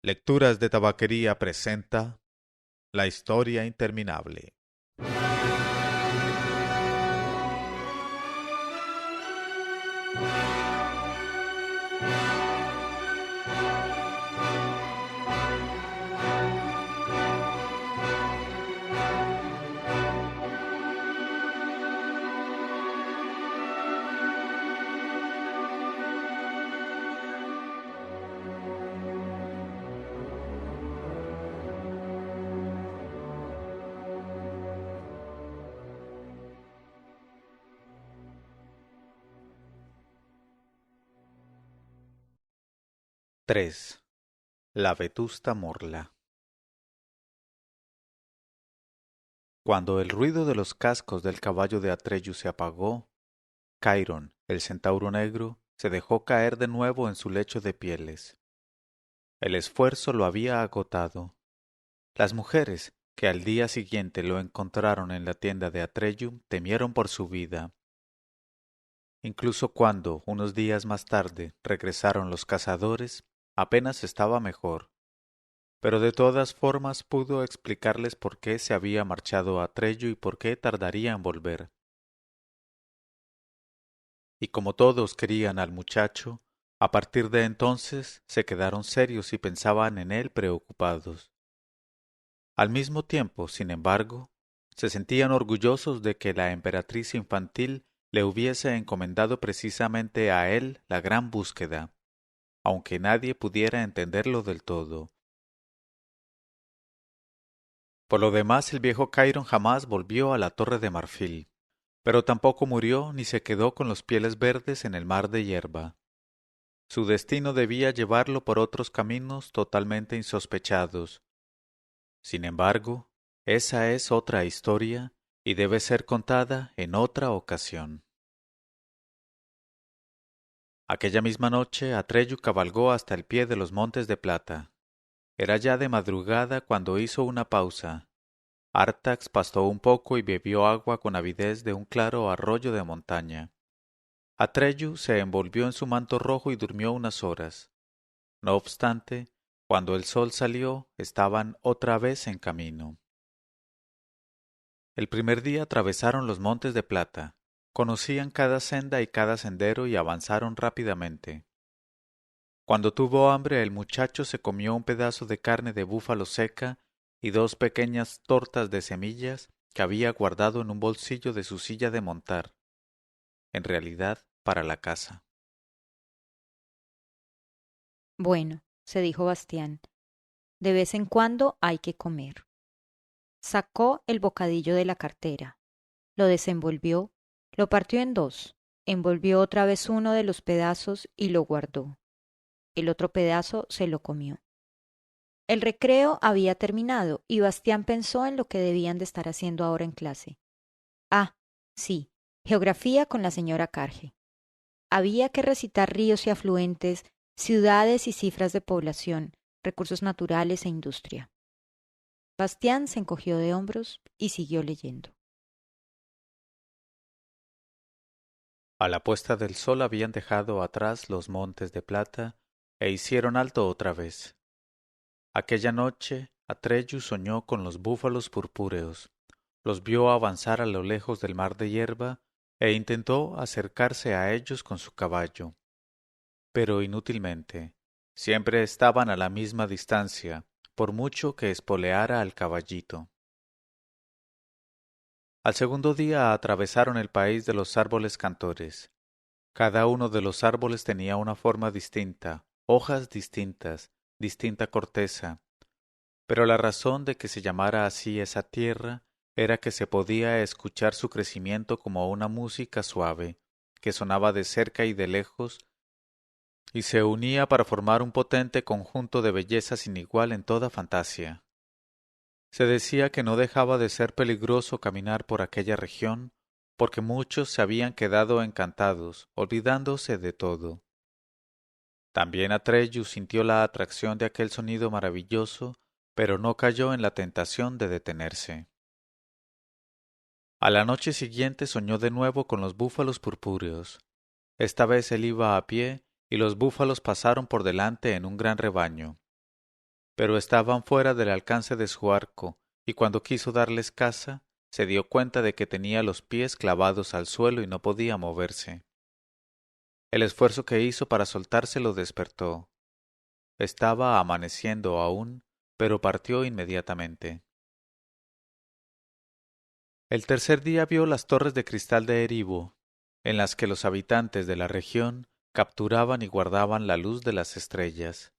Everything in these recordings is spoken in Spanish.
Lecturas de Tabaquería presenta La historia interminable. Tres. La vetusta morla. Cuando el ruido de los cascos del caballo de Atreyu se apagó, Chiron, el centauro negro, se dejó caer de nuevo en su lecho de pieles. El esfuerzo lo había agotado. Las mujeres, que al día siguiente lo encontraron en la tienda de Atreyu, temieron por su vida. Incluso cuando, unos días más tarde, regresaron los cazadores, apenas estaba mejor. Pero de todas formas pudo explicarles por qué se había marchado a Atreyu y por qué tardaría en volver. Y como todos querían al muchacho, a partir de entonces se quedaron serios y pensaban en él preocupados. Al mismo tiempo, sin embargo, se sentían orgullosos de que la emperatriz infantil le hubiese encomendado precisamente a él la gran búsqueda, aunque nadie pudiera entenderlo del todo. Por lo demás, el viejo Chiron jamás volvió a la Torre de Marfil, pero tampoco murió ni se quedó con los pieles verdes en el mar de hierba. Su destino debía llevarlo por otros caminos totalmente insospechados. Sin embargo, esa es otra historia y debe ser contada en otra ocasión. Aquella misma noche Atreyu cabalgó hasta el pie de los Montes de Plata. Era ya de madrugada cuando hizo una pausa. Artax pastó un poco y bebió agua con avidez de un claro arroyo de montaña. Atreyu se envolvió en su manto rojo y durmió unas horas. No obstante, cuando el sol salió, estaban otra vez en camino. El primer día atravesaron los Montes de Plata, conocían cada senda y cada sendero y avanzaron rápidamente. Cuando tuvo hambre el muchacho se comió un pedazo de carne de búfalo seca y dos pequeñas tortas de semillas que había guardado en un bolsillo de su silla de montar, en realidad para la caza. Bueno, se dijo Bastián, de vez en cuando hay que comer. Sacó el bocadillo de la cartera, lo desenvolvió, lo partió en dos, envolvió otra vez uno de los pedazos y lo guardó. El otro pedazo se lo comió. El recreo había terminado y Bastián pensó en lo que debían de estar haciendo ahora en clase. Ah, sí, geografía con la señora Carge. Había que recitar ríos y afluentes, ciudades y cifras de población, recursos naturales e industria. Bastián se encogió de hombros y siguió leyendo. A la puesta del sol habían dejado atrás los Montes de Plata e hicieron alto otra vez. Aquella noche Atreyu soñó con los búfalos purpúreos, los vio avanzar a lo lejos del mar de hierba e intentó acercarse a ellos con su caballo. Pero inútilmente. Siempre estaban a la misma distancia, por mucho que espoleara al caballito. Al segundo día atravesaron el país de los árboles cantores. Cada uno de los árboles tenía una forma distinta, hojas distintas, distinta corteza, pero la razón de que se llamara así esa tierra era que se podía escuchar su crecimiento como una música suave, que sonaba de cerca y de lejos, y se unía para formar un potente conjunto de belleza sin igual en toda fantasía. Se decía que no dejaba de ser peligroso caminar por aquella región, porque muchos se habían quedado encantados, olvidándose de todo. También Atreyu sintió la atracción de aquel sonido maravilloso, pero no cayó en la tentación de detenerse. A la noche siguiente soñó de nuevo con los búfalos purpúreos. Esta vez él iba a pie y los búfalos pasaron por delante en un gran rebaño. pero estaban fuera del alcance de su arco, y cuando quiso darles caza, se dio cuenta de que tenía los pies clavados al suelo y no podía moverse. El esfuerzo que hizo para soltarse lo despertó. Estaba amaneciendo aún, pero partió inmediatamente. El tercer día vio las torres de cristal de Erivo, en las que los habitantes de la región capturaban y guardaban la luz de las estrellas.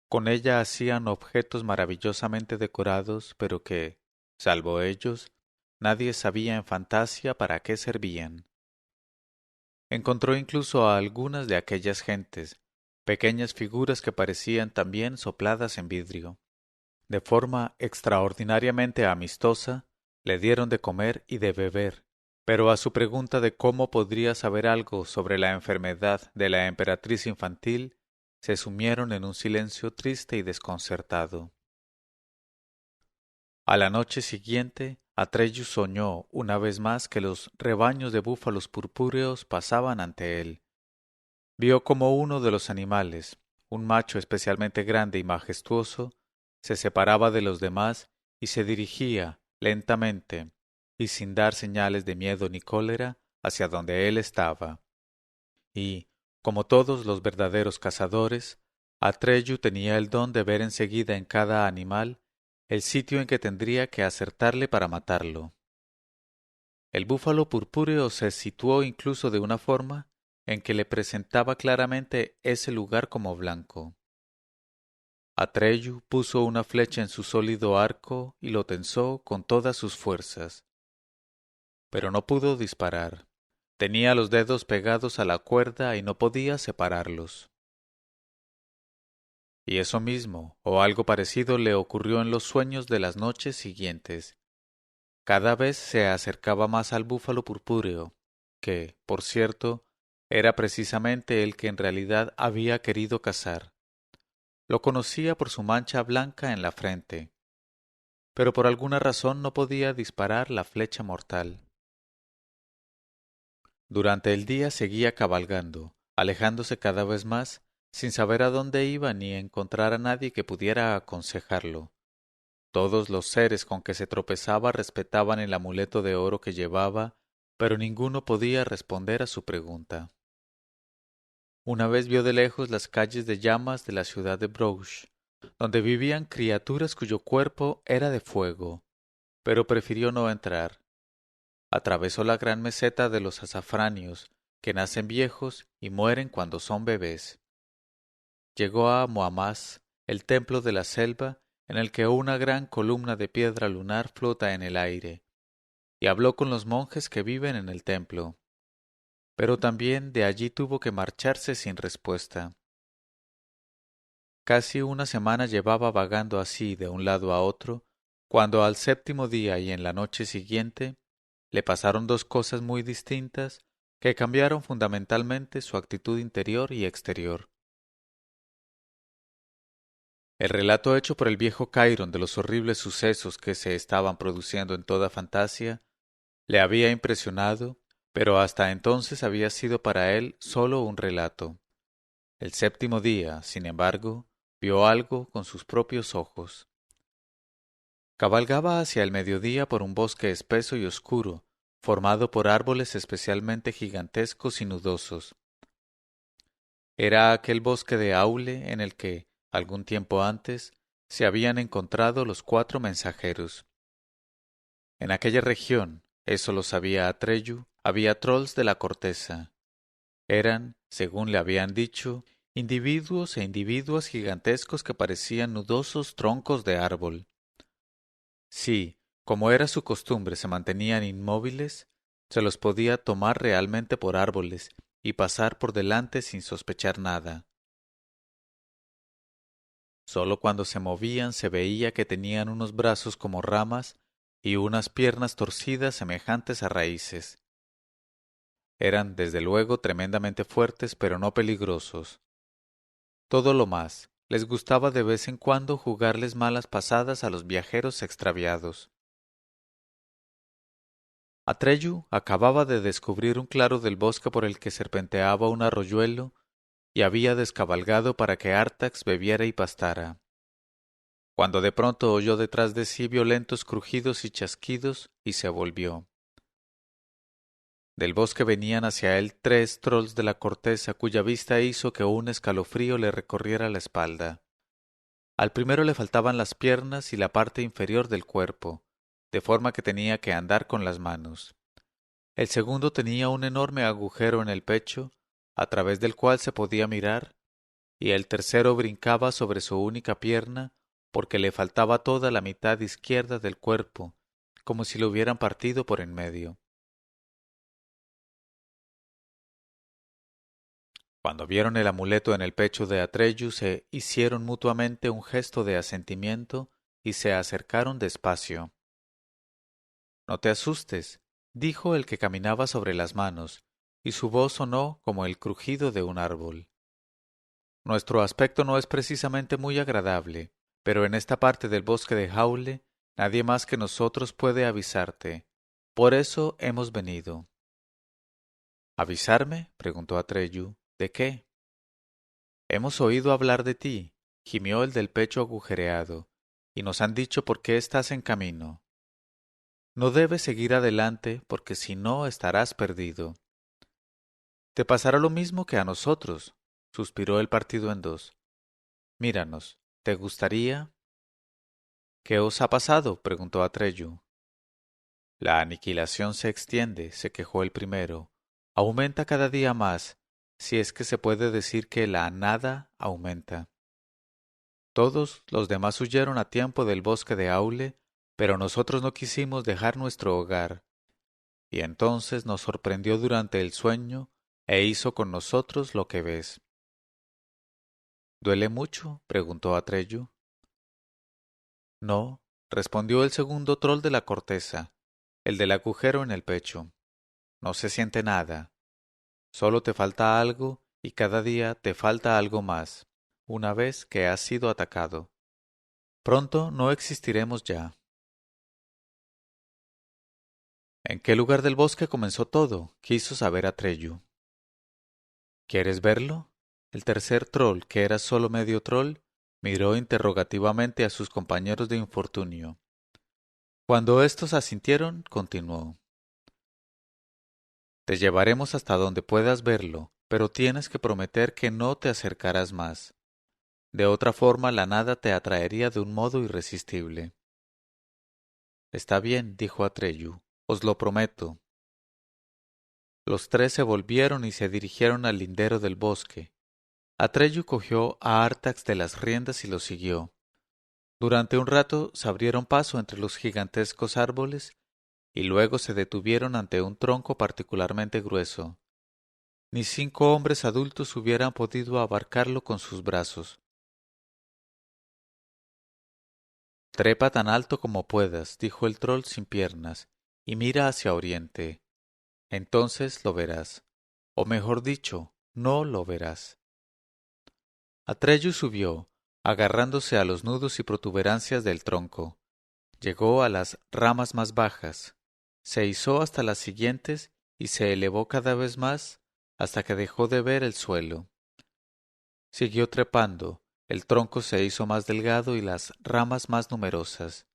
Con ella hacían objetos maravillosamente decorados, pero que, salvo ellos, nadie sabía en Fantasia para qué servían. Encontró incluso a algunas de aquellas gentes, pequeñas figuras que parecían también sopladas en vidrio. De forma extraordinariamente amistosa, le dieron de comer y de beber, pero a su pregunta de cómo podría saber algo sobre la enfermedad de la emperatriz infantil, se sumieron en un silencio triste y desconcertado. A la noche siguiente, Atreyu soñó una vez más que los rebaños de búfalos purpúreos pasaban ante él. Vio como uno de los animales, un macho especialmente grande y majestuoso, se separaba de los demás y se dirigía, lentamente, y sin dar señales de miedo ni cólera, hacia donde él estaba. Y, como todos los verdaderos cazadores, Atreyu tenía el don de ver enseguida en cada animal el sitio en que tendría que acertarle para matarlo. El búfalo purpúreo se situó incluso de una forma en que le presentaba claramente ese lugar como blanco. Atreyu puso una flecha en su sólido arco y lo tensó con todas sus fuerzas. Pero no pudo disparar. Tenía los dedos pegados a la cuerda y no podía separarlos. Y eso mismo, o algo parecido, le ocurrió en los sueños de las noches siguientes. Cada vez se acercaba más al búfalo purpúreo, que, por cierto, era precisamente el que en realidad había querido cazar. Lo conocía por su mancha blanca en la frente, pero por alguna razón no podía disparar la flecha mortal. Durante el día seguía cabalgando, alejándose cada vez más, sin saber a dónde iba ni encontrar a nadie que pudiera aconsejarlo. Todos los seres con que se tropezaba respetaban el amuleto de oro que llevaba, pero ninguno podía responder a su pregunta. Una vez vio de lejos las calles de llamas de la ciudad de Bruges, donde vivían criaturas cuyo cuerpo era de fuego, pero prefirió no entrar. Atravesó la gran meseta de los azafranios, que nacen viejos y mueren cuando son bebés. Llegó a Mohamás, el templo de la selva, en el que una gran columna de piedra lunar flota en el aire, y habló con los monjes que viven en el templo. Pero también de allí tuvo que marcharse sin respuesta. Casi una semana llevaba vagando así de un lado a otro, cuando al séptimo día y en la noche siguiente le pasaron dos cosas muy distintas que cambiaron fundamentalmente su actitud interior y exterior. El relato hecho por el viejo Chiron de los horribles sucesos que se estaban produciendo en toda Fantasia le había impresionado, pero hasta entonces había sido para él sólo un relato. El séptimo día, sin embargo, vio algo con sus propios ojos. Cabalgaba hacia el mediodía por un bosque espeso y oscuro, formado por árboles especialmente gigantescos y nudosos. Era aquel bosque de Aule en el que, algún tiempo antes, se habían encontrado los 4 mensajeros. En aquella región, eso lo sabía Atreyu, había trolls de la corteza. Eran, según le habían dicho, individuos e individuas gigantescos que parecían nudosos troncos de árbol. Sí, como era su costumbre, se mantenían inmóviles, se los podía tomar realmente por árboles y pasar por delante sin sospechar nada. Solo cuando se movían se veía que tenían unos brazos como ramas y unas piernas torcidas semejantes a raíces. Eran, desde luego, tremendamente fuertes, pero no peligrosos. Todo lo más, les gustaba de vez en cuando jugarles malas pasadas a los viajeros extraviados. Atreyu acababa de descubrir un claro del bosque por el que serpenteaba un arroyuelo y había descabalgado para que Artax bebiera y pastara. cuando de pronto oyó detrás de sí violentos crujidos y chasquidos y se volvió. Del bosque venían hacia él 3 trolls de la corteza cuya vista hizo que un escalofrío le recorriera la espalda. Al primero le faltaban las piernas y la parte inferior del cuerpo, de forma que tenía que andar con las manos. El segundo tenía un enorme agujero en el pecho, a través del cual se podía mirar, y el tercero brincaba sobre su única pierna, porque le faltaba toda la mitad izquierda del cuerpo, como si lo hubieran partido por en medio. Cuando vieron el amuleto en el pecho de Atreyu, se hicieron mutuamente un gesto de asentimiento y se acercaron despacio. No te asustes, dijo el que caminaba sobre las manos, y su voz sonó como el crujido de un árbol. Nuestro aspecto no es precisamente muy agradable, pero en esta parte del bosque de Jaule nadie más que nosotros puede avisarte. Por eso hemos venido. ¿Avisarme? Preguntó Atreyu. ¿De qué? Hemos oído hablar de ti, gimió el del pecho agujereado, y nos han dicho por qué estás en camino. No debes seguir adelante, porque si no estarás perdido. Te pasará lo mismo que a nosotros, suspiró el partido en dos. Míranos, ¿te gustaría? ¿Qué os ha pasado? Preguntó Atreyu. La aniquilación se extiende, se quejó el primero. Aumenta cada día más, si es que se puede decir que la nada aumenta. Todos los demás huyeron a tiempo del bosque de Aule, pero nosotros no quisimos dejar nuestro hogar. Y entonces nos sorprendió durante el sueño e hizo con nosotros lo que ves. ¿Duele mucho? Preguntó Atreyu. No, respondió el segundo troll de la corteza, el del agujero en el pecho. No se siente nada. Solo te falta algo y cada día te falta algo más, una vez que has sido atacado. Pronto no existiremos ya. ¿En qué lugar del bosque comenzó todo? Quiso saber Atreyu. ¿Quieres verlo? El tercer troll, que era solo medio troll, miró interrogativamente a sus compañeros de infortunio. Cuando éstos asintieron, continuó. Te llevaremos hasta donde puedas verlo, pero tienes que prometer que no te acercarás más. De otra forma la nada te atraería de un modo irresistible. Está bien, dijo Atreyu, os lo prometo. Los 3 se volvieron y se dirigieron al lindero del bosque. Atreyu cogió a Artax de las riendas y lo siguió. Durante un rato se abrieron paso entre los gigantescos árboles y luego se detuvieron ante un tronco particularmente grueso. Ni 5 hombres adultos hubieran podido abarcarlo con sus brazos. Trepa tan alto como puedas, dijo el troll sin piernas, y mira hacia oriente. Entonces lo verás. O mejor dicho, no lo verás. Atreyu subió, agarrándose a los nudos y protuberancias del tronco. Llegó a las ramas más bajas, se izó hasta las siguientes y se elevó cada vez más hasta que dejó de ver el suelo. Siguió trepando, el tronco se hizo más delgado y las ramas más numerosas,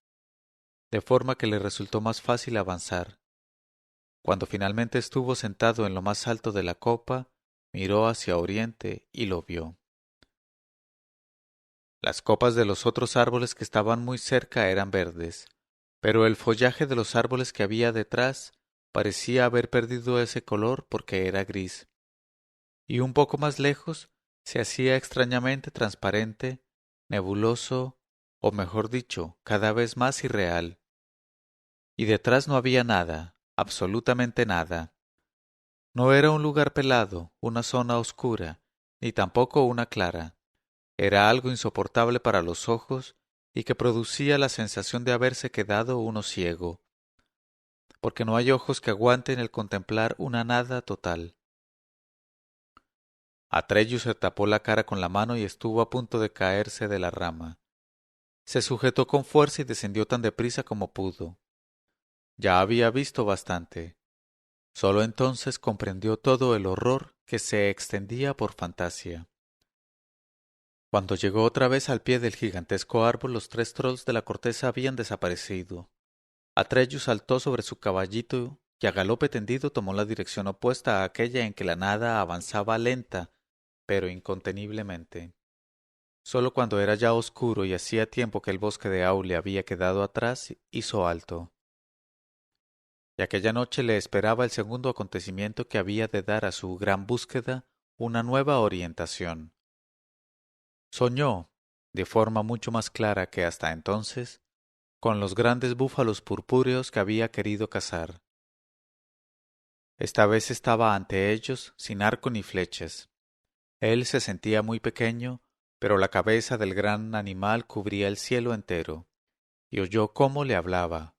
de forma que le resultó más fácil avanzar. Cuando finalmente estuvo sentado en lo más alto de la copa, miró hacia oriente y lo vio. Las copas de los otros árboles que estaban muy cerca eran verdes, pero el follaje de los árboles que había detrás parecía haber perdido ese color porque era gris, y un poco más lejos se hacía extrañamente transparente, nebuloso, o mejor dicho, cada vez más irreal. Y detrás no había nada, absolutamente nada. No era un lugar pelado, una zona oscura, ni tampoco una clara. Era algo insoportable para los ojos y que producía la sensación de haberse quedado uno ciego, porque no hay ojos que aguanten el contemplar una nada total. Atreyu se tapó la cara con la mano y estuvo a punto de caerse de la rama. Se sujetó con fuerza y descendió tan deprisa como pudo. Ya había visto bastante. Sólo entonces comprendió todo el horror que se extendía por Fantasia. Cuando llegó otra vez al pie del gigantesco árbol, los tres trolls de la corteza habían desaparecido. Atreyu saltó sobre su caballito y a galope tendido tomó la dirección opuesta a aquella en que la nada avanzaba lenta, pero inconteniblemente. Solo cuando era ya oscuro y hacía tiempo que el bosque de Aule había quedado atrás, hizo alto. Y aquella noche le esperaba el segundo acontecimiento que había de dar a su gran búsqueda una nueva orientación. Soñó, de forma mucho más clara que hasta entonces, con los grandes búfalos purpúreos que había querido cazar. Esta vez estaba ante ellos sin arco ni flechas. Él se sentía muy pequeño, pero la cabeza del gran animal cubría el cielo entero, y oyó cómo le hablaba.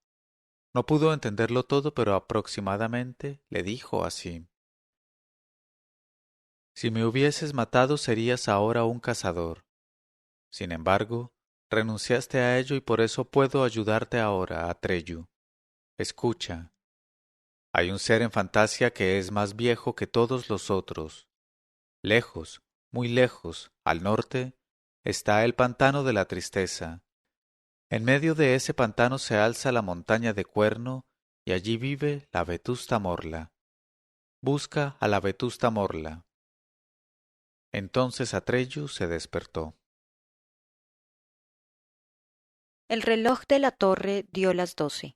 No pudo entenderlo todo, pero aproximadamente le dijo así: Si me hubieses matado serías ahora un cazador. Sin embargo, renunciaste a ello y por eso puedo ayudarte ahora, Atreyu. Escucha. Hay un ser en fantasía que es más viejo que todos los otros. Lejos, muy lejos, al norte, está el pantano de la tristeza. En medio de ese pantano se alza la montaña de Cuerno y allí vive la Vetusta Morla. Busca a la Vetusta Morla. Entonces Atreyu se despertó. El reloj de la torre dio las 12.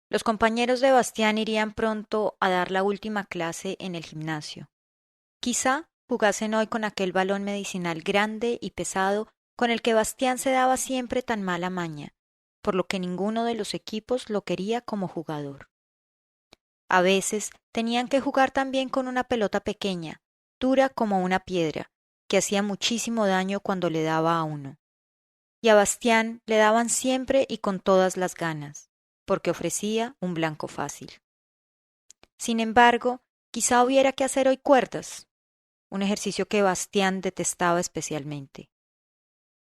Los compañeros de Bastián irían pronto a dar la última clase en el gimnasio. Quizá jugasen hoy con aquel balón medicinal grande y pesado con el que Bastián se daba siempre tan mala maña, por lo que ninguno de los equipos lo quería como jugador. A veces tenían que jugar también con una pelota pequeña, dura como una piedra, que hacía muchísimo daño cuando le daba a uno. Y a Bastián le daban siempre y con todas las ganas, porque ofrecía un blanco fácil. Sin embargo, quizá hubiera que hacer hoy cuerdas, un ejercicio que Bastián detestaba especialmente.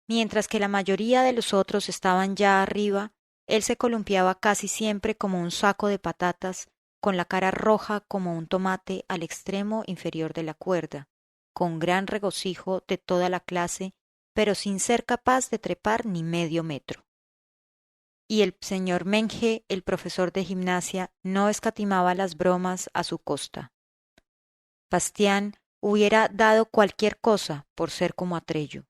Mientras que la mayoría de los otros estaban ya arriba, él se columpiaba casi siempre como un saco de patatas, con la cara roja como un tomate al extremo inferior de la cuerda, con gran regocijo de toda la clase, pero sin ser capaz de trepar ni medio metro. Y el señor Menge, el profesor de gimnasia, no escatimaba las bromas a su costa. Bastián hubiera dado cualquier cosa por ser como Atreyu.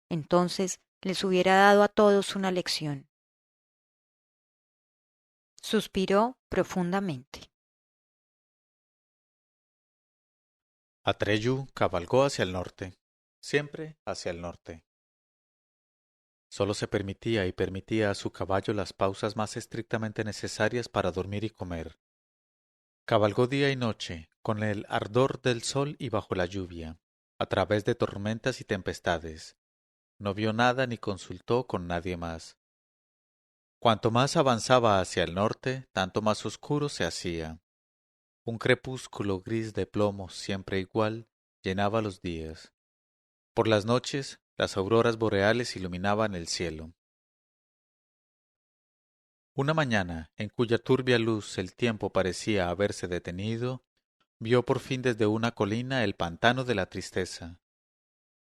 Entonces les hubiera dado a todos una lección. Suspiró profundamente. Atreyu cabalgó hacia el norte, siempre hacia el norte. Solo se permitía y permitía a su caballo las pausas más estrictamente necesarias para dormir y comer. Cabalgó día y noche, con el ardor del sol y bajo la lluvia, a través de tormentas y tempestades. No vio nada ni consultó con nadie más. Cuanto más avanzaba hacia el norte, tanto más oscuro se hacía. Un crepúsculo gris de plomo, siempre igual, llenaba los días. Por las noches, las auroras boreales iluminaban el cielo. Una mañana, en cuya turbia luz el tiempo parecía haberse detenido, vio por fin desde una colina el pantano de la tristeza.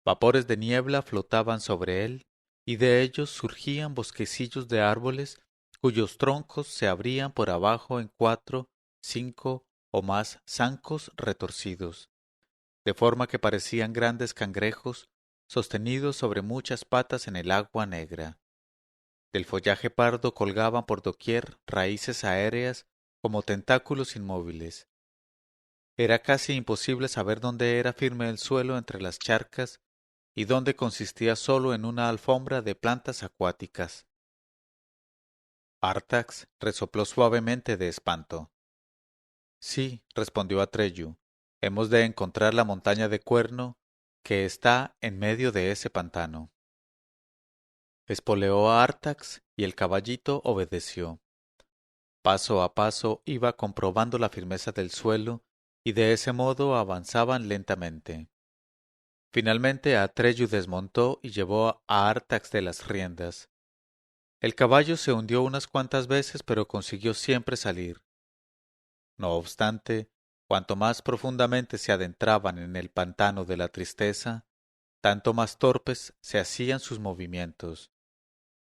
Vapores de niebla flotaban sobre él, y de ellos surgían bosquecillos de árboles cuyos troncos se abrían por abajo en 4, 5 o más zancos retorcidos, de forma que parecían grandes cangrejos sostenidos sobre muchas patas en el agua negra. Del follaje pardo colgaban por doquier raíces aéreas como tentáculos inmóviles. Era casi imposible saber dónde era firme el suelo entre las charcas y dónde consistía solo en una alfombra de plantas acuáticas. Artax resopló suavemente de espanto. Sí, respondió Atreyu, hemos de encontrar la montaña de Cuerno que está en medio de ese pantano. Espoleó a Artax y el caballito obedeció. Paso a paso iba comprobando la firmeza del suelo y de ese modo avanzaban lentamente. Finalmente Atreyu desmontó y llevó a Artax de las riendas. El caballo se hundió unas cuantas veces, pero consiguió siempre salir. No obstante, cuanto más profundamente se adentraban en el pantano de la tristeza, tanto más torpes se hacían sus movimientos.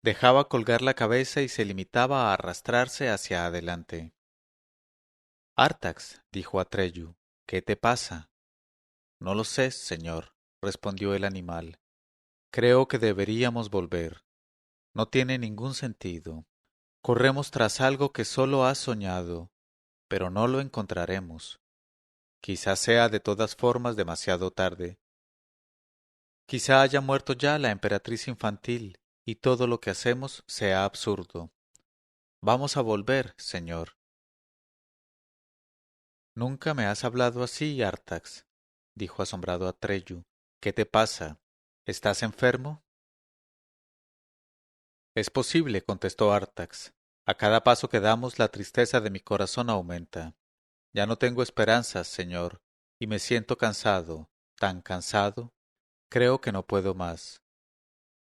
Dejaba colgar la cabeza y se limitaba a arrastrarse hacia adelante. Artax, dijo Atreyu, ¿qué te pasa? No lo sé, señor, respondió el animal. Creo que deberíamos volver. No tiene ningún sentido. Corremos tras algo que solo has soñado, pero no lo encontraremos. Quizá sea de todas formas demasiado tarde. Quizá haya muerto ya la emperatriz infantil y todo lo que hacemos sea absurdo. Vamos a volver, señor. Nunca me has hablado así, Artax, dijo asombrado Atreyu. ¿Qué te pasa? ¿Estás enfermo? Es posible, contestó Artax. A cada paso que damos la tristeza de mi corazón aumenta. Ya no tengo esperanzas, señor, y me siento cansado, tan cansado. Creo que no puedo más.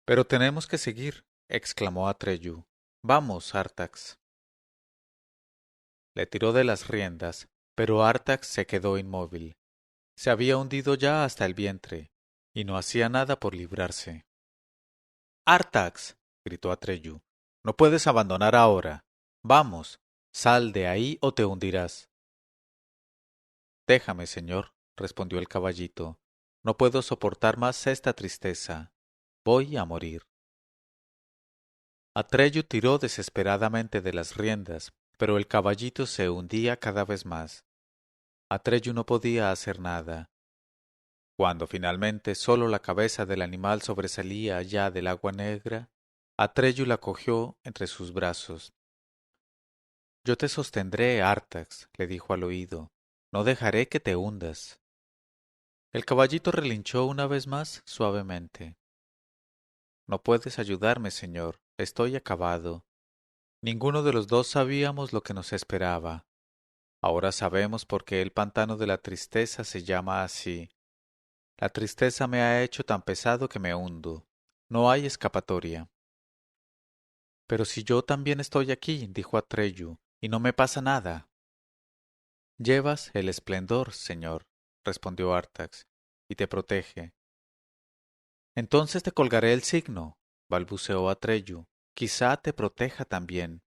Pero tenemos que seguir, exclamó Atreyu. Vamos, Artax. Le tiró de las riendas, pero Artax se quedó inmóvil. Se había hundido ya hasta el vientre, y no hacía nada por librarse. Artax, gritó Atreyu, no puedes abandonar ahora. Vamos, sal de ahí o te hundirás. Déjame, señor, respondió el caballito. No puedo soportar más esta tristeza. Voy a morir. Atreyu tiró desesperadamente de las riendas, pero el caballito se hundía cada vez más. Atreyu no podía hacer nada. Cuando finalmente sólo la cabeza del animal sobresalía ya del agua negra, Atreyu la cogió entre sus brazos. Yo te sostendré, Artax, le dijo al oído. No dejaré que te hundas. El caballito relinchó una vez más suavemente. No puedes ayudarme, señor. Estoy acabado. Ninguno de los dos sabíamos lo que nos esperaba. Ahora sabemos por qué el pantano de la tristeza se llama así. La tristeza me ha hecho tan pesado que me hundo. No hay escapatoria. Pero si yo también estoy aquí, dijo Atreyu, y no me pasa nada. Llevas el esplendor, señor, respondió Artax, y te protege. Entonces te colgaré el signo, balbuceó Atreyu. Quizá te proteja también.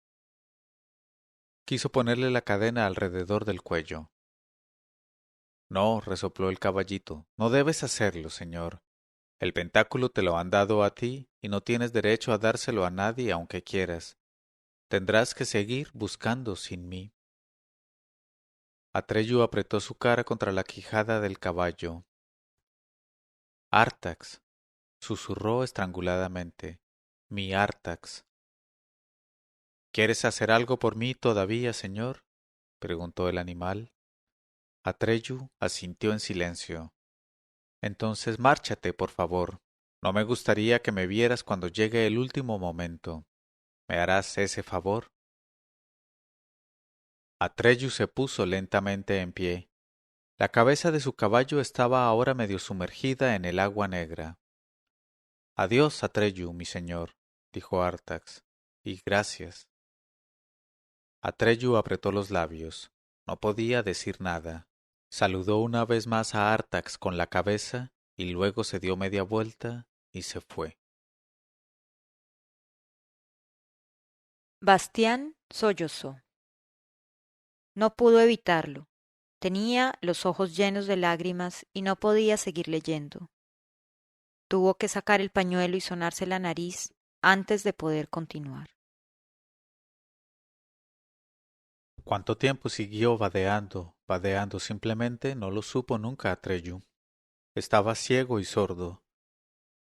Quiso ponerle la cadena alrededor del cuello. No, resopló el caballito, no debes hacerlo, señor. El pentáculo te lo han dado a ti y no tienes derecho a dárselo a nadie aunque quieras. Tendrás que seguir buscando sin mí. Atreyu apretó su cara contra la quijada del caballo. Artax, susurró estranguladamente. Mi Artax. ¿Quieres hacer algo por mí todavía, señor? Preguntó el animal. Atreyu asintió en silencio. Entonces márchate, por favor. No me gustaría que me vieras cuando llegue el último momento. ¿Me harás ese favor? Atreyu se puso lentamente en pie. La cabeza de su caballo estaba ahora medio sumergida en el agua negra. Adiós, Atreyu, mi señor, dijo Artax, y gracias. Atreyu apretó los labios. No podía decir nada. Saludó una vez más a Artax con la cabeza y luego se dio media vuelta y se fue. Bastián sollozó. No pudo evitarlo. Tenía los ojos llenos de lágrimas y no podía seguir leyendo. Tuvo que sacar el pañuelo y sonarse la nariz antes de poder continuar. ¿Cuánto tiempo siguió vadeando simplemente? No lo supo nunca Atreyu. Estaba ciego y sordo.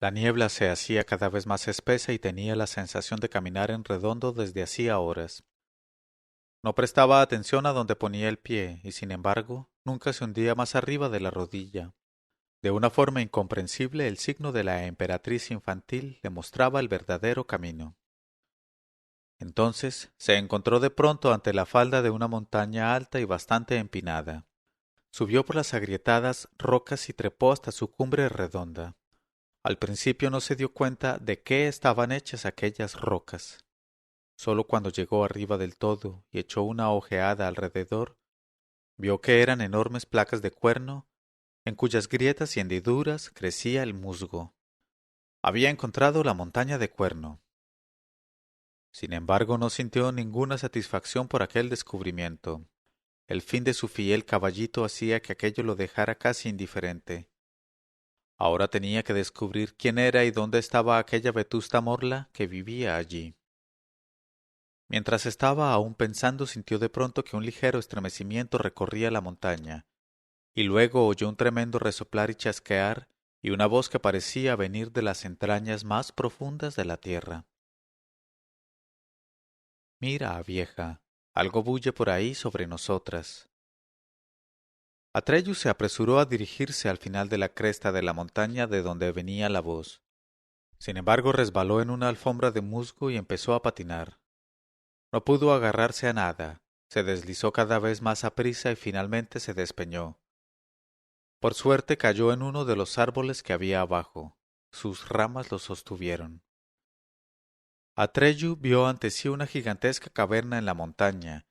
La niebla se hacía cada vez más espesa y tenía la sensación de caminar en redondo desde hacía horas. No prestaba atención a donde ponía el pie y, sin embargo, nunca se hundía más arriba de la rodilla. De una forma incomprensible, el signo de la emperatriz infantil le mostraba el verdadero camino. Entonces se encontró de pronto ante la falda de una montaña alta y bastante empinada. Subió por las agrietadas rocas y trepó hasta su cumbre redonda. Al principio no se dio cuenta de qué estaban hechas aquellas rocas. Sólo cuando llegó arriba del todo y echó una ojeada alrededor, vio que eran enormes placas de cuerno en cuyas grietas y hendiduras crecía el musgo. Había encontrado la montaña de Cuerno. Sin embargo, no sintió ninguna satisfacción por aquel descubrimiento. El fin de su fiel caballito hacía que aquello lo dejara casi indiferente. Ahora tenía que descubrir quién era y dónde estaba aquella vetusta morla que vivía allí. Mientras estaba aún pensando, sintió de pronto que un ligero estremecimiento recorría la montaña, y luego oyó un tremendo resoplar y chasquear, y una voz que parecía venir de las entrañas más profundas de la tierra. Mira, vieja, algo bulle por ahí sobre nosotras. Atreyu se apresuró a dirigirse al final de la cresta de la montaña de donde venía la voz. Sin embargo, resbaló en una alfombra de musgo y empezó a patinar. No pudo agarrarse a nada, se deslizó cada vez más aprisa y finalmente se despeñó. Por suerte cayó en uno de los árboles que había abajo. Sus ramas lo sostuvieron. Atreyu vio ante sí una gigantesca caverna en la montaña,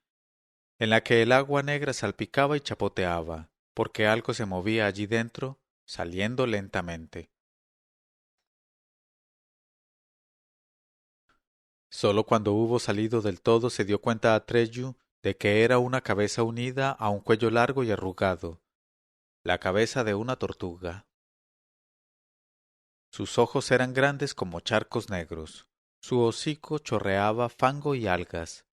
en la que el agua negra salpicaba y chapoteaba, porque algo se movía allí dentro, saliendo lentamente. Sólo cuando hubo salido del todo se dio cuenta Atreyu de que era una cabeza unida a un cuello largo y arrugado, la cabeza de una tortuga. Sus ojos eran grandes como charcos negros, su hocico chorreaba fango y algas.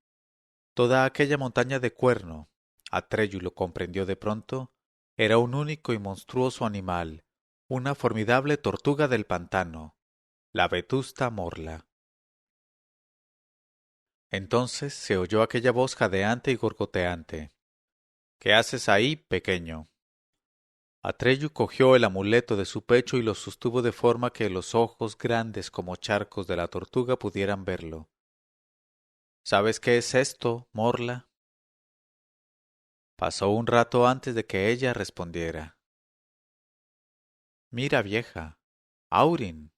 Toda aquella montaña de Cuerno, Atreyu lo comprendió de pronto, era un único y monstruoso animal, una formidable tortuga del pantano, la vetusta morla. Entonces se oyó aquella voz jadeante y gorgoteante. ¿Qué haces ahí, pequeño? Atreyu cogió el amuleto de su pecho y lo sostuvo de forma que los ojos grandes como charcos de la tortuga pudieran verlo. ¿Sabes qué es esto, morla? Pasó un rato antes de que ella respondiera. Mira, vieja, Aurin.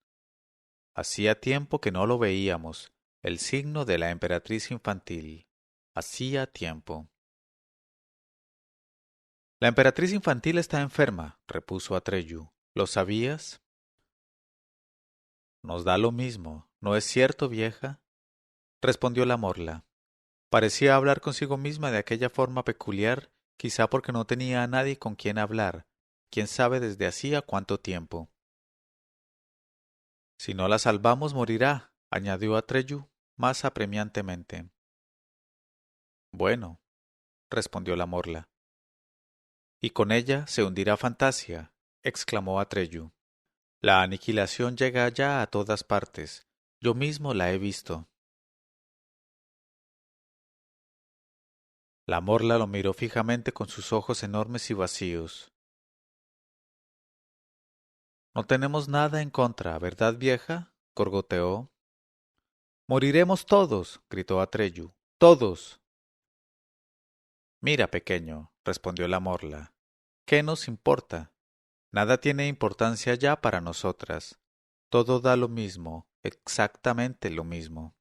Hacía tiempo que no lo veíamos, el signo de la emperatriz infantil. Hacía tiempo. La emperatriz infantil está enferma, repuso Atreyu. ¿Lo sabías? Nos da lo mismo, ¿no es cierto, vieja? Respondió la morla. Parecía hablar consigo misma de aquella forma peculiar, quizá porque no tenía a nadie con quien hablar, quién sabe desde hacía cuánto tiempo. Si no la salvamos morirá, añadió Atreyu más apremiantemente. Bueno, respondió la morla. Y con ella se hundirá Fantasia, exclamó Atreyu. La aniquilación llega ya a todas partes. Yo mismo la he visto. La morla lo miró fijamente con sus ojos enormes y vacíos. No tenemos nada en contra, ¿verdad, vieja? Gorgoteó. Moriremos todos, gritó Atreyu. Todos. Mira, pequeño, respondió la morla. ¿Qué nos importa? Nada tiene importancia ya para nosotras. Todo da lo mismo, exactamente lo mismo.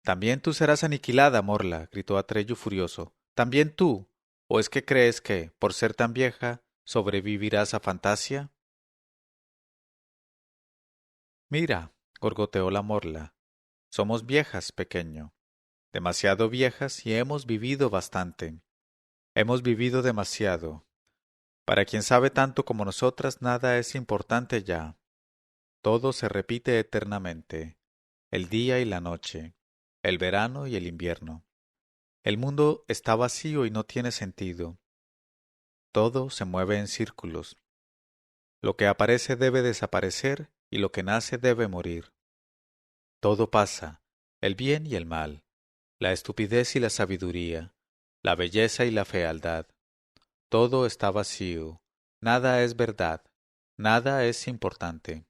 También tú serás aniquilada, morla, gritó Atreyu furioso. También tú. ¿O es que crees que, por ser tan vieja, sobrevivirás a Fantasia? Mira, gorgoteó la morla. Somos viejas, pequeño. Demasiado viejas y hemos vivido bastante. Hemos vivido demasiado. Para quien sabe tanto como nosotras, nada es importante ya. Todo se repite eternamente. El día y la noche. El verano y el invierno. El mundo está vacío y no tiene sentido. Todo se mueve en círculos. Lo que aparece debe desaparecer y lo que nace debe morir. Todo pasa, el bien y el mal, la estupidez y la sabiduría, la belleza y la fealdad. Todo está vacío, nada es verdad, nada es importante.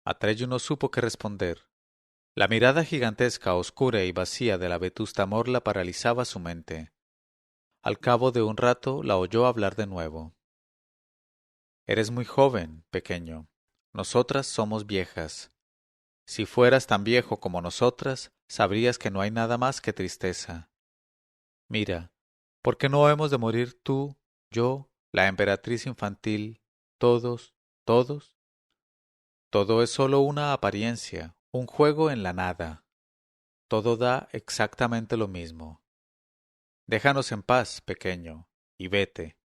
Atreyu no supo qué responder. La mirada gigantesca, oscura y vacía de la vetusta morla paralizaba su mente. Al cabo de un rato la oyó hablar de nuevo. Eres muy joven, pequeño. Nosotras somos viejas. Si fueras tan viejo como nosotras, sabrías que no hay nada más que tristeza. Mira, ¿Por qué no hemos de morir tú, yo, la emperatriz infantil, todos, todos? Todo es solo una apariencia, un juego en la nada. Todo da exactamente lo mismo. Déjanos en paz, pequeño, y vete.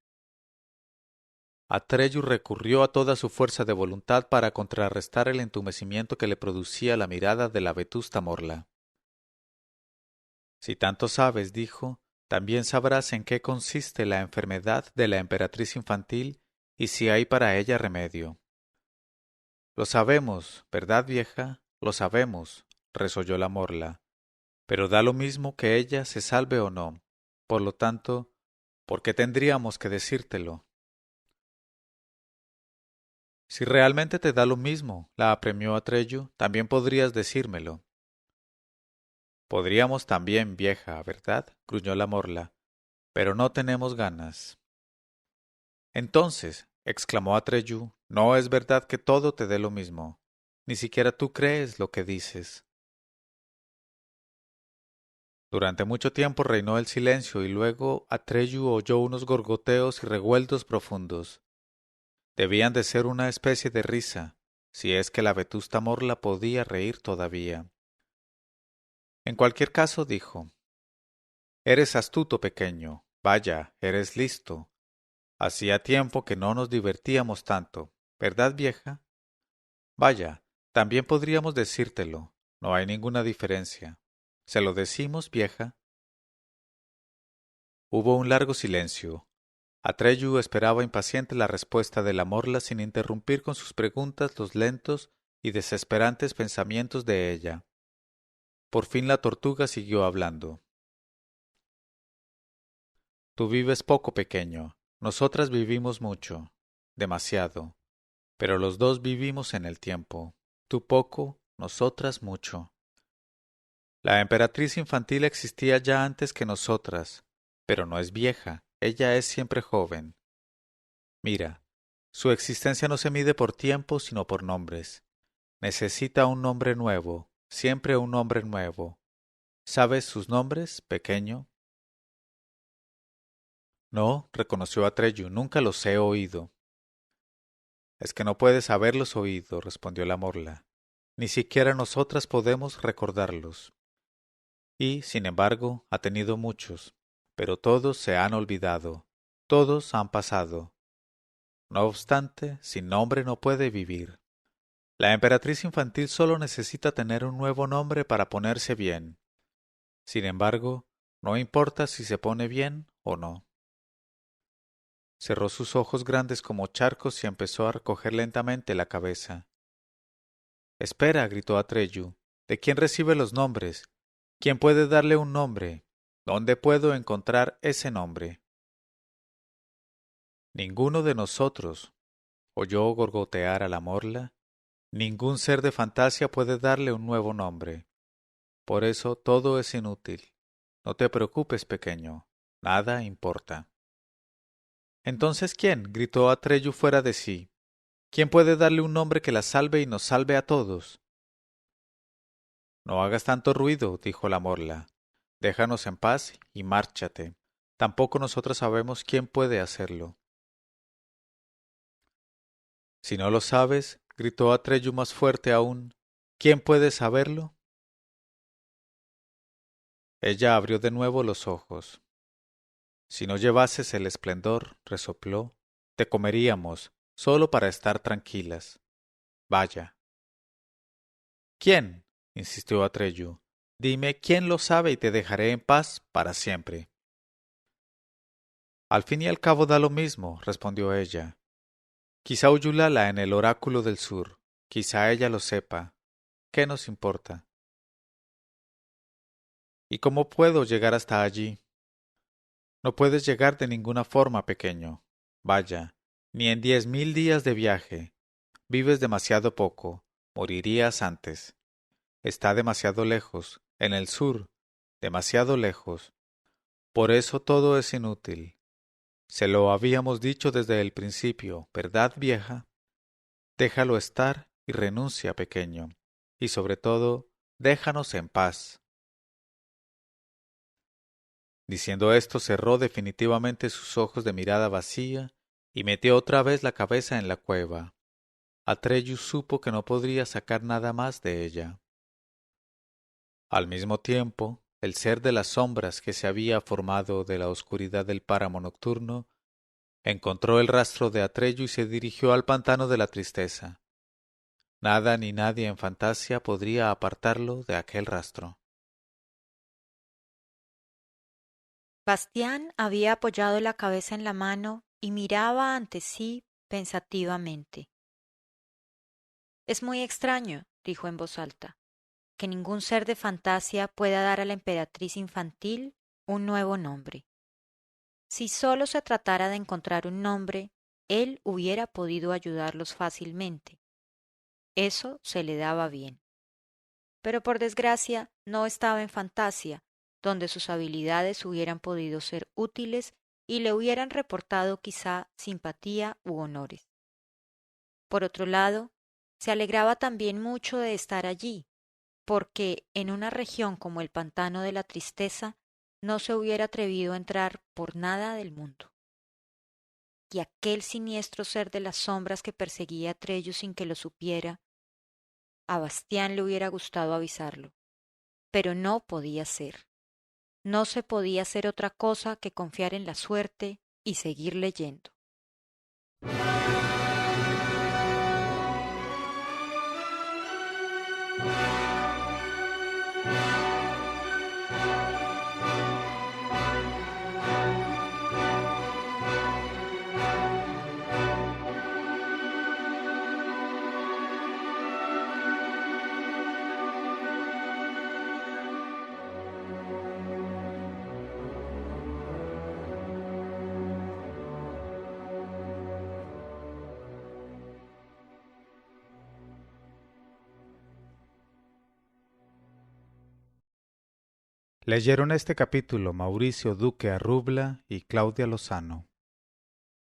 Atreyu recurrió a toda su fuerza de voluntad para contrarrestar el entumecimiento que le producía la mirada de la vetusta Morla. Si tanto sabes, dijo, también sabrás en qué consiste la enfermedad de la emperatriz infantil y si hay para ella remedio. Lo sabemos, ¿verdad, vieja? Lo sabemos, resolló la Morla, pero da lo mismo que ella se salve o no. Por lo tanto, ¿por qué tendríamos que decírtelo? Si realmente te da lo mismo, la apremió Atreyu, también podrías decírmelo. Podríamos también, vieja, ¿verdad? Gruñó la Morla, pero no tenemos ganas. Entonces, exclamó Atreyu, no es verdad que todo te dé lo mismo. Ni siquiera tú crees lo que dices. Durante mucho tiempo reinó el silencio y luego Atreyu oyó unos gorgoteos y revueltos profundos. Debían de ser una especie de risa, si es que la vetusta Morla podía reír todavía. En cualquier caso, dijo, eres astuto, pequeño. Vaya, eres listo. Hacía tiempo que no nos divertíamos tanto, ¿verdad, vieja? Vaya, también podríamos decírtelo. No hay ninguna diferencia. ¿Se lo decimos, vieja? Hubo un largo silencio. Atreyu esperaba impaciente la respuesta de la Morla sin interrumpir con sus preguntas los lentos y desesperantes pensamientos de ella. Por fin la tortuga siguió hablando. Tú vives poco, pequeño. Nosotras vivimos mucho. Demasiado. Pero los dos vivimos en el tiempo. Tú poco, nosotras mucho. La emperatriz infantil existía ya antes que nosotras, pero no es vieja, ella es siempre joven. Mira, su existencia no se mide por tiempo, sino por nombres. Necesita un nombre nuevo, siempre un nombre nuevo. ¿Sabes sus nombres, pequeño? No, reconoció Atreyu, nunca los he oído. Es que no puedes haberlos oído, respondió la Morla. Ni siquiera nosotras podemos recordarlos. Y, sin embargo, ha tenido muchos, pero todos se han olvidado, todos han pasado. No obstante, sin nombre no puede vivir. La emperatriz infantil solo necesita tener un nuevo nombre para ponerse bien. Sin embargo, no importa si se pone bien o no. Cerró sus ojos grandes como charcos y empezó a recoger lentamente la cabeza. Espera, gritó Atreyu. ¿De quién recibe los nombres? ¿Quién puede darle un nombre? ¿Dónde puedo encontrar ese nombre? Ninguno de nosotros, oyó gorgotear a la Morla, ningún ser de fantasía puede darle un nuevo nombre. Por eso todo es inútil. No te preocupes, pequeño, nada importa. Entonces, ¿quién? Gritó Atreyu fuera de sí. ¿Quién puede darle un nombre que la salve y nos salve a todos? No hagas tanto ruido, dijo la Morla. Déjanos en paz y márchate. Tampoco nosotros sabemos quién puede hacerlo. Si no lo sabes, gritó Atreyu más fuerte aún, ¿quién puede saberlo? Ella abrió de nuevo los ojos. Si no llevases el esplendor, resopló, te comeríamos, solo para estar tranquilas. Vaya. ¿Quién? Insistió Atreyu. Dime quién lo sabe y te dejaré en paz para siempre. Al fin y al cabo da lo mismo, respondió ella. Quizá Uyulala en el oráculo del sur, quizá ella lo sepa. ¿Qué nos importa? ¿Y cómo puedo llegar hasta allí? No puedes llegar de ninguna forma, pequeño. Vaya, ni en 10.000 días de viaje. Vives demasiado poco. Morirías antes. Está demasiado lejos, en el sur, demasiado lejos. Por eso todo es inútil. Se lo habíamos dicho desde el principio, ¿verdad, vieja? Déjalo estar y renuncia, pequeño. Y sobre todo, déjanos en paz. Diciendo esto, cerró definitivamente sus ojos de mirada vacía y metió otra vez la cabeza en la cueva. Atreyu supo que no podría sacar nada más de ella. Al mismo tiempo, el ser de las sombras que se había formado de la oscuridad del páramo nocturno encontró el rastro de Atreyu y se dirigió al pantano de la tristeza. Nada ni nadie en Fantasia podría apartarlo de aquel rastro. Bastián había apoyado la cabeza en la mano y miraba ante sí pensativamente. Es muy extraño, dijo en voz alta, que ningún ser de fantasía pueda dar a la emperatriz infantil un nuevo nombre. Si sólo se tratara de encontrar un nombre, él hubiera podido ayudarlos fácilmente. Eso se le daba bien. Pero por desgracia no estaba en Fantasia, donde sus habilidades hubieran podido ser útiles y le hubieran reportado quizá simpatía u honores. Por otro lado, se alegraba también mucho de estar allí, porque en una región como el pantano de la tristeza no se hubiera atrevido a entrar por nada del mundo. Y aquel siniestro ser de las sombras que perseguía a Trello sin que lo supiera, a Bastián le hubiera gustado avisarlo, pero no podía ser. No se podía hacer otra cosa que confiar en la suerte y seguir leyendo. Leyeron este capítulo Mauricio Duque Arrubla y Claudia Lozano.